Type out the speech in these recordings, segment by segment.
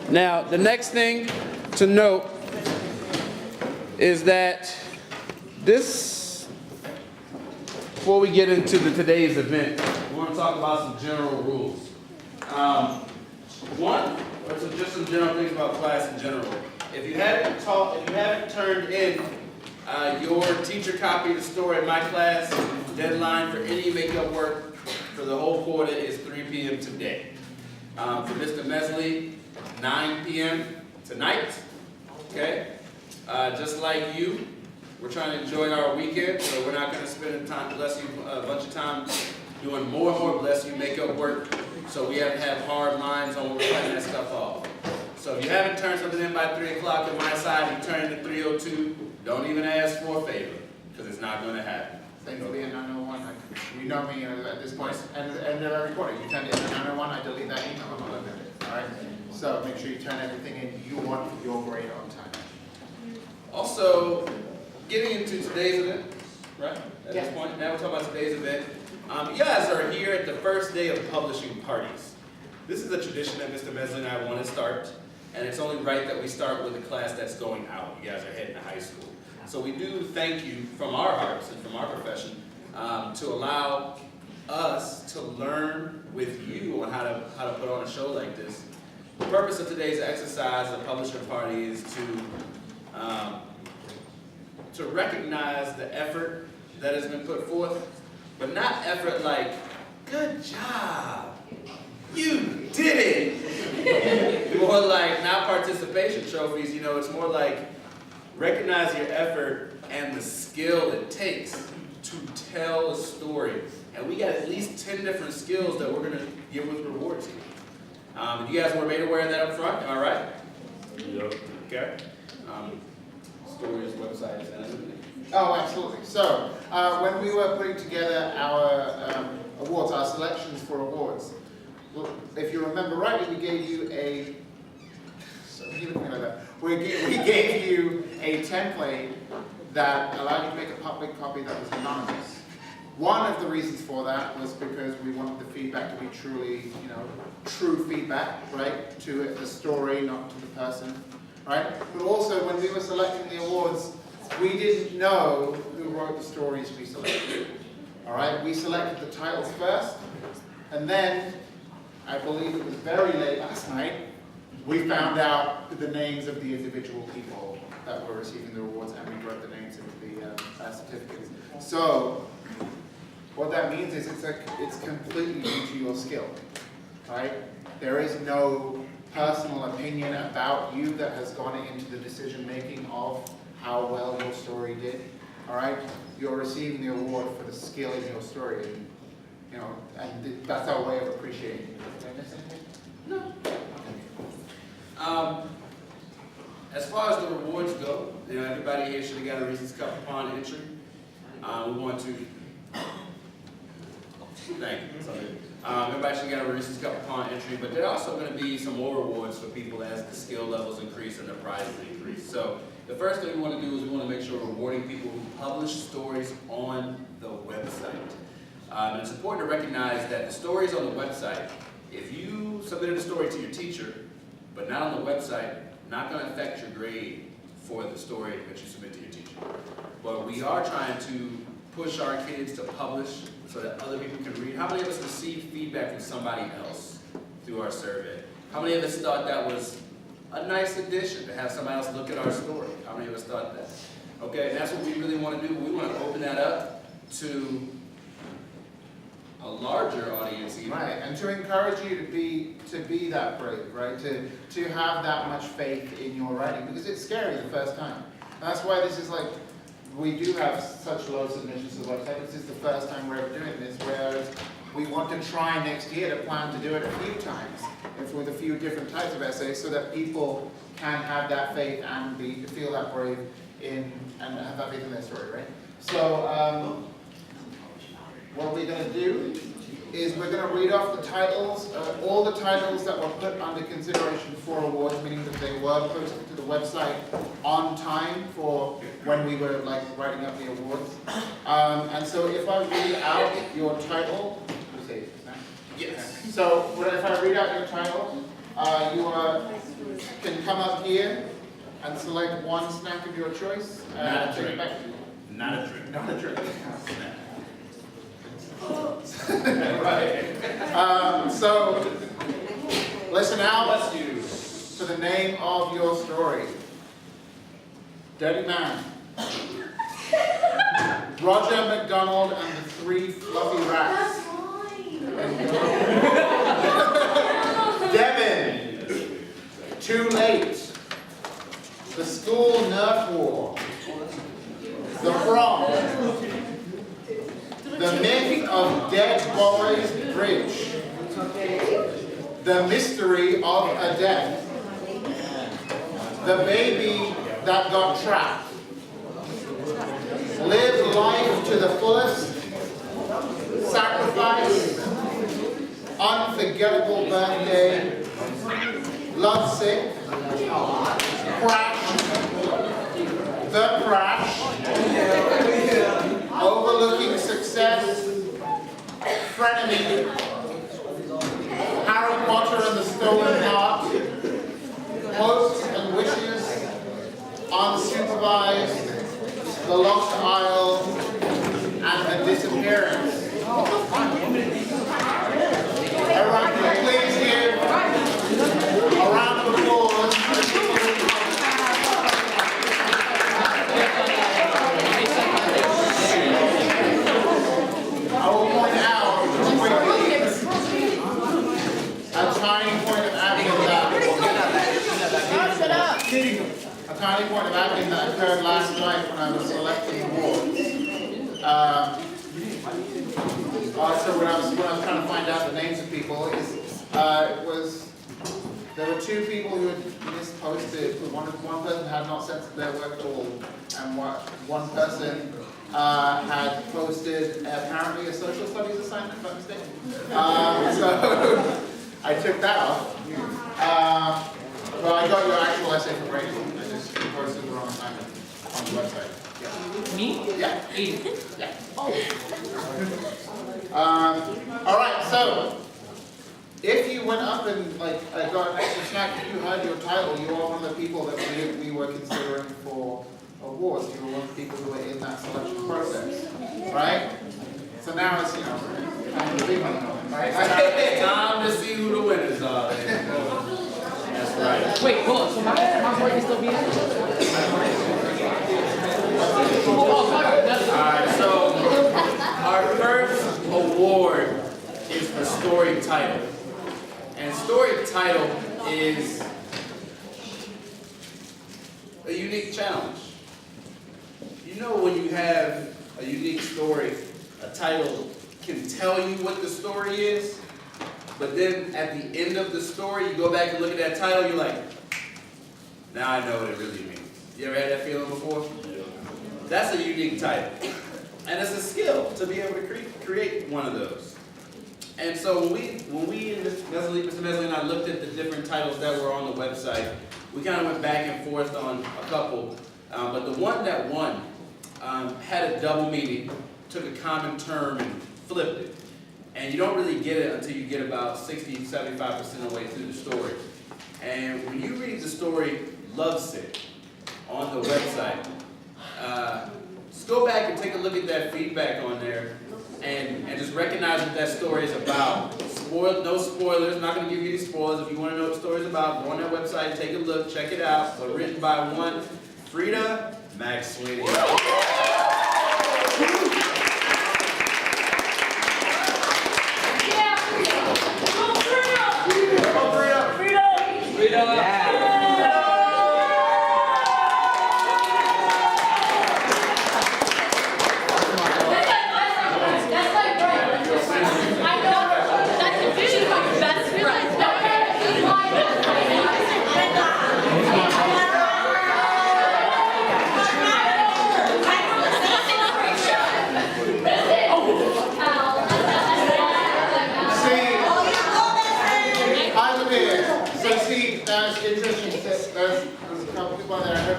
Now, the next thing to note is that this, before we get into today's event, we want to talk about some general rules. One, or just some general things about class in general. If you haven't turned in your teacher copy of the story in my class, deadline for any makeup work for the whole quarter is 3 p.m. today. For Mr. Mesley, 9 p.m. tonight. Okay? Just like you, we're trying to enjoy our weekend, so we're not going to spend a bunch of time doing more and more bless you makeup work. So we have to have hard lines on when we're cutting that stuff off. So if you haven't turned something in by 3 o'clock on my side, you turn it at 3:02, don't even ask for a favor, because it's not going to happen. Thankfully at 9:01, you know me at this point, and the recorder, you turn it in at 9:01, I delete that email, I'm not looking at it, alright? So make sure you turn everything in you want for your grade on time. Also, getting into today's event, right? At Yeah. this point, now we're talking about today's event. You guys are here at the first day of publishing parties. This is a tradition that Mr. Mesley and I want to start, and it's only right that we start with a class that's going out. You guys are heading to high school. So we do thank you from our hearts and from our profession to allow us to learn with you on how to put on a show like this. The purpose of today's exercise, the publisher party, is to recognize the effort that has been put forth, but not effort like, good job, you did it. More like, not participation trophies, it's more like, recognize your effort and the skill it takes to tell a story. And we got at least 10 different skills that we're going to give with rewards here. You guys were made aware of that up front, am I right? Yep. Okay. Stories, websites, and everything. Oh, absolutely. So, when we were putting together our awards, our selections for awards, well, if you remember rightly, we gave you a, we gave you a template that allowed you to make a public copy that was anonymous. One of the reasons for that was because we wanted the feedback to be truly, true feedback, right, to the story, not to the person, right? But also, when we were selecting the awards, we didn't know who wrote the stories we selected. All right, we selected the titles first, and then, I believe it was very late last night, we found out the names of the individual people that were receiving the awards, and we wrote the names into the certificates. So, what that means is it's completely due to your skill, right? There is no personal opinion about you that has gone into the decision making of how well your story did. All right, you're receiving the award for the skill in your story, and that's our way of appreciating you. Did I miss anything? No. As far as the rewards go, everybody here should have got a Reese's Cup upon entry. We want to. Thank you. Everybody should get a Reese's Cup upon entry, but there are also going to be some more rewards for people as the skill levels increase and the prizes increase. So the first thing we want to do is we want to make sure we're rewarding people who publish stories on the website. And it's important to recognize that the stories on the website, if you submitted a story to your teacher, but not on the website, not going to affect your grade for the story that you submit to your teacher. But we are trying to push our kids to publish so that other people can read. How many of us received feedback from somebody else through our survey? How many of us thought that was a nice addition to have somebody else look at our story? How many of us thought that? Okay, and that's what we really want to do. We want to open that up to a larger audience even. Right, and to encourage you to be that brave, right? To have that much faith in your writing, because it's scary the first time. That's why this is like, we do have such low submissions to the website. This is the first time we're ever doing this, whereas we want to try next year to plan to do it a few times, if with a few different types of essays, so that people can have that faith and feel that brave and have that faith in their story, right? So what we're going to do is we're going to read off the titles, all the titles that were put under consideration for awards, meaning that they were posted to the website on time for when we were writing up the awards. And so if I read out your title, you say it, Yes. so if I read out your title, you are can come up here and select one snack of your choice. Not a take it drink. back. Not a drink. Not a drink. Right. So, listen out Bless you. to the name of your story. Dirty Man. Roger McDonald and the Three Fluffy Rats. Devin. Too Late. The School Nerf War. The Frog. The Myth of Dead Boys Bridge. The Mystery of a Death. The Baby That Got Trapped. Live life to the fullest. Sacrifice. Unforgettable birthday. Lovesick. Crash. The Crash. Overlooking Success. Frenemy. Harry Potter and the Stolen Heart. Hopes and Wishes. Unsupervised. The Lost Isle. And the Disappearance. Everyone, can you please give a round of applause for the people who I will point out quickly a tiny point of admin that occurred last night when I was selecting awards. Also, when I was trying to find out the names of people, there were two people who had misposted. One person had not censored their work at all, and one person had posted apparently a social studies assignment by mistake. So I took that off. But I got your actual essay for grading. I just posted the wrong assignment on the website. Me? Yeah. Yeah. All right, so if you went up and got an extra snack, if you heard your title, you are one of the people that we were considering for awards. You were one of the people who were in that selection process, right? So now it's time for the big one, right? Time to see who the winners are. That's right. Wait, hold on. So my work is still being. Alright, so our first award is for story title. And story title is a unique challenge. You know, when you have a unique story, a title can tell you what the story is, but then at the end of the story, you go back and look at that title, you're like, now I know what it really means. You ever had that feeling before? That's a unique title. And it's a skill to be able to create one of those. And so when we Mr. Mesley and I looked at the different titles that were on the website, we kind of went back and forth on a couple. But the one that won had a double meaning, took a common term and flipped it. And you don't really get it until you get about 60, 75% of the way through the story. And when you read the story Lovesick on the website, just go back and take a look at that feedback on there and just recognize what that story is about. No spoilers, not going to give you any spoilers. If you want to know what the story is about, go on that website, take a look, check it out. But written by one, Frida McSweeney.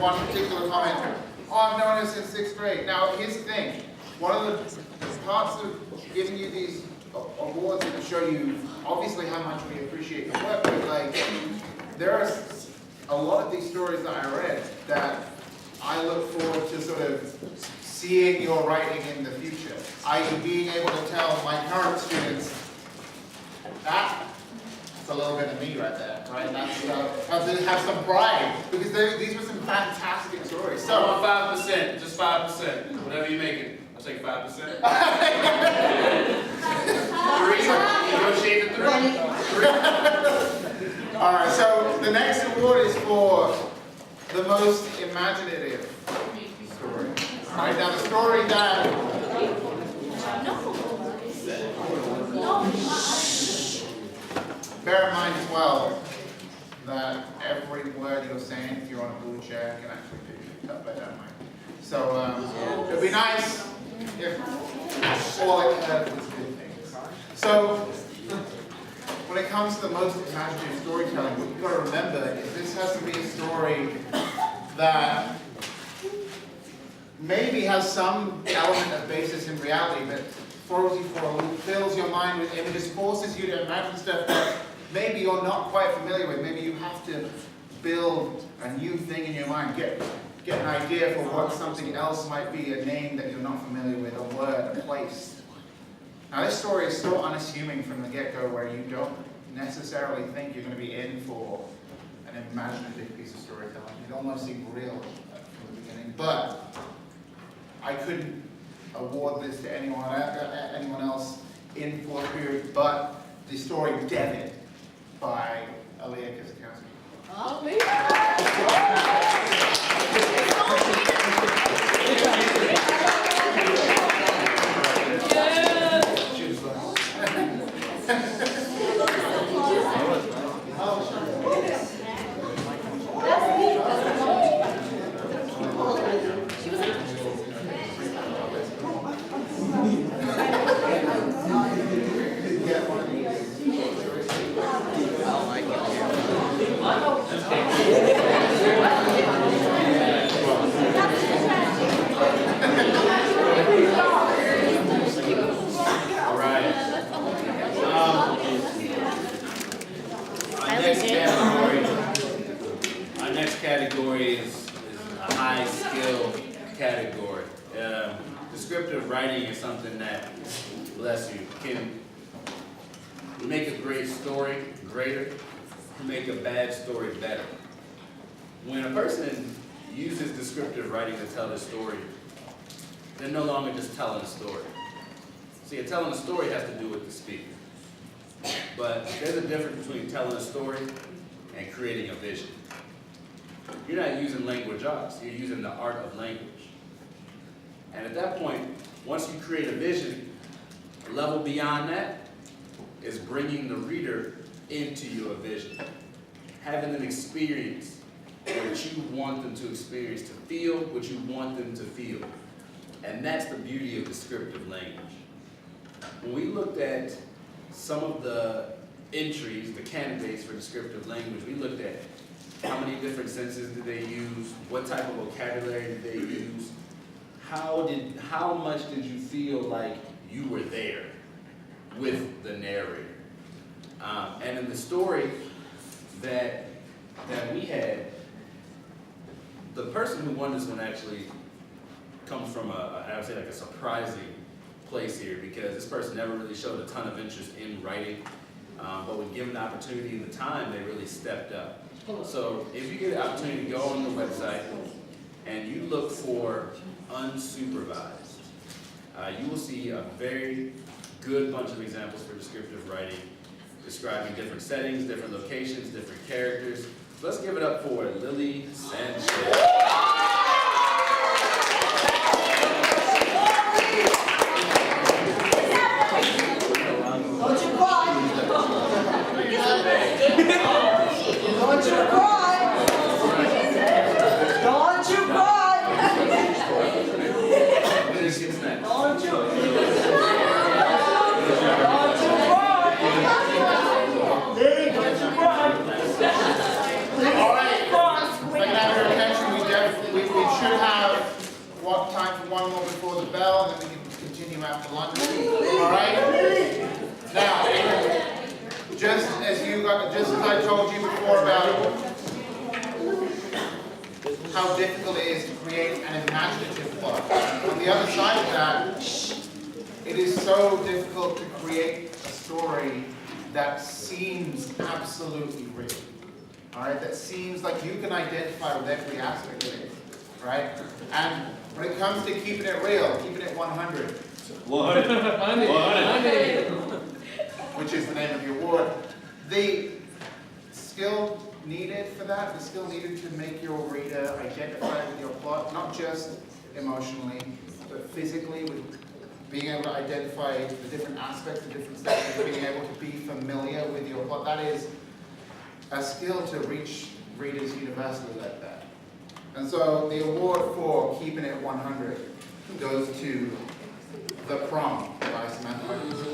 One particular comment, oh, I've known her since 6th grade. Now, here's the thing. One of the parts of giving you these awards is to show you, obviously, how much we appreciate your work, but there are a a lot of these stories that I read that I look forward to sort of seeing your writing in the future, i.e. being able to tell my current students, that's a little bit of me right there, right? That's, have some pride, because these were some fantastic stories. So So, on 5%, just 5%, whatever you make it. I'll take 5%. 3, negotiate the 3. all right, so the next award is for the most imaginative story. All right, now the story that bear in mind as well that every word you're saying, if you're on a blue chair, can actually be picked up by that mic. So it'd be nice if all I heard was good things. So when it comes to the most imaginative storytelling, what you've got to remember is this has to be a story that maybe has some element of basis in reality, but throws you for a loop, fills your mind with images, forces you to imagine stuff that maybe you're not quite familiar with. Maybe you have to build a new thing in your mind, get an idea for what something else might be, a name that you're not familiar with, a word, a place. Now this story is so unassuming from the get-go, where you don't necessarily think you're going to be in for an imaginative piece of storytelling. It almost seemed real from the beginning, but I couldn't award this to anyone else in fourth period but the story Devin by Aaliyah Kizikowski. Our next category is a high skill category. Descriptive writing is something that, bless you, can make a great story greater, can make a bad story better. When a person uses descriptive writing to tell their story, they're no longer just telling a story. See, telling a story has to do with the speaker. But there's a difference between telling a story and creating a vision. You're not using language arts, you're using the art of language. And at that point, once you create a vision, a level beyond that is bringing the reader into your vision. Having an experience what you want them to experience, to feel what you want them to feel. And that's the beauty of descriptive language. When we looked at some of the entries, the candidates for descriptive language, we looked at how many different senses did they use, what type of vocabulary did they use, how much did you feel like you were there with the narrator. And in the story that we had, the person who won this one actually comes from I would say like a surprising place here, because this person never really showed a ton of interest in writing, but when given the opportunity and the time, they really stepped up. So if you get the opportunity to go on the website and you look for unsupervised, you will see a very good bunch of examples for descriptive writing, describing different settings, different locations, different characters. So let's give it up for Lily Sanchez. After lunch. All right. Now, just as I told you before about how difficult it is to create an imaginative plot. On the other side of that, it is so difficult to create a story that seems absolutely real. Alright, that seems like you can identify with every aspect of it. Right? And when it comes to keeping it real, keeping it 100, 100. which is the name of the award, the skill needed for that, the skill needed to make your reader identify with your plot, not just emotionally, but physically, with being able to identify the different aspects, the different steps, and being able to be familiar with your plot. That is a skill to reach readers universally like that. And so the award for keeping it 100 goes to The Prom by Samantha Hutchinson.